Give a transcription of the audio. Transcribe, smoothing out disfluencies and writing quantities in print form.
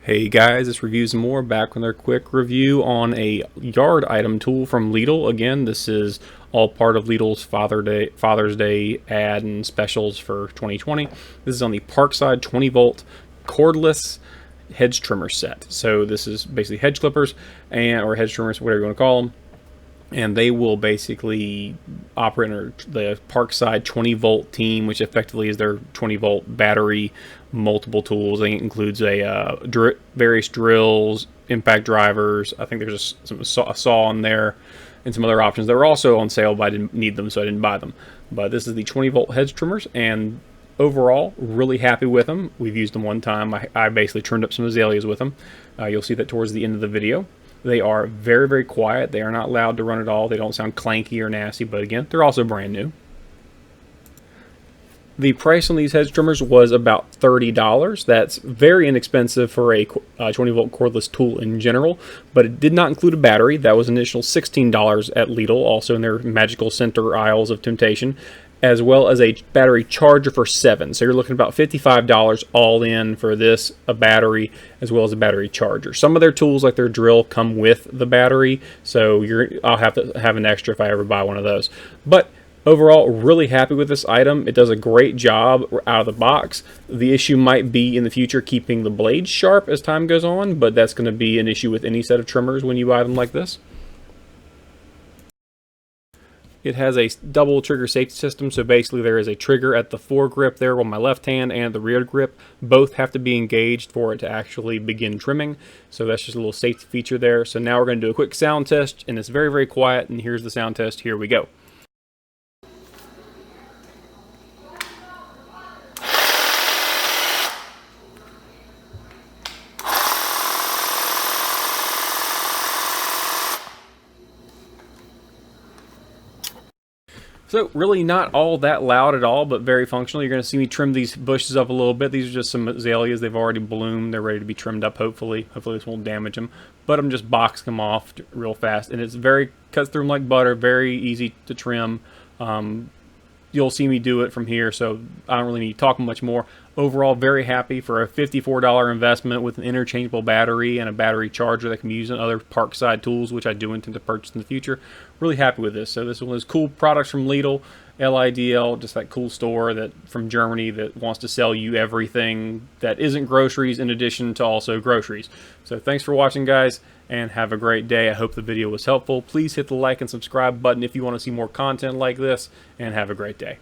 Hey guys, this review is more back with our quick review on a yard item tool from LIDL. Again, this is all part of LIDL's Father's Day ad and specials for 2020. This is on the Parkside 20 volt cordless hedge trimmer set. So this is basically hedge clippers or hedge trimmers, whatever you want to call them. And they will basically operate under the Parkside 20 volt team, which effectively is their 20 volt battery, multiple tools. It includes various drills, impact drivers. I think there's a saw in there and some other options that were also on sale, but I didn't need them, so I didn't buy them. But this is the 20 volt hedge trimmers, and overall, really happy with them. We've used them one time. I basically trimmed up some azaleas with them. You'll see that towards the end of the video. They are very, very quiet. They are not loud to run at all. They don't sound clanky or nasty, but again, they're also brand new. The price on these hedge trimmers was about $30. That's very inexpensive for a 20 volt cordless tool in general, but it did not include a battery. That was an additional $16 at LIDL, also in their magical center aisles of temptation, as well as a battery charger for $7. So you're looking at about $55 all in for this, a battery, as well as a battery charger. Some of their tools, like their drill, come with the battery, so I'll have to have an extra if I ever buy one of those. But overall, really happy with this item. It does a great job out of the box. The issue might be in the future keeping the blades sharp as time goes on, but that's going to be an issue with any set of trimmers when you buy them like this. It has a double trigger safety system, so basically there is a trigger at the foregrip there on my left hand and the rear grip. Both have to be engaged for it to actually begin trimming, so that's just a little safety feature there. So now we're going to do a quick sound test, and it's very, very quiet, and here's the sound test. Here we go. So really not all that loud at all, but very functional. You're going to see me trim these bushes up a little bit. These are just some azaleas. They've already bloomed. They're ready to be trimmed up, hopefully. Hopefully this won't damage them. But I'm just boxing them off real fast. And it's cuts through them like butter, very easy to trim. You'll see me do it from here, so I don't really need to talk much more. Overall, very happy for a $54 investment with an interchangeable battery and a battery charger that can be used on other Parkside tools, which I do intend to purchase in the future. Really happy with this. So this is one of those cool products from LIDL, LIDL, just that cool store from Germany that wants to sell you everything that isn't groceries in addition to also groceries. So thanks for watching, guys, and have a great day. I hope the video was helpful. Please hit the like and subscribe button if you want to see more content like this, and have a great day.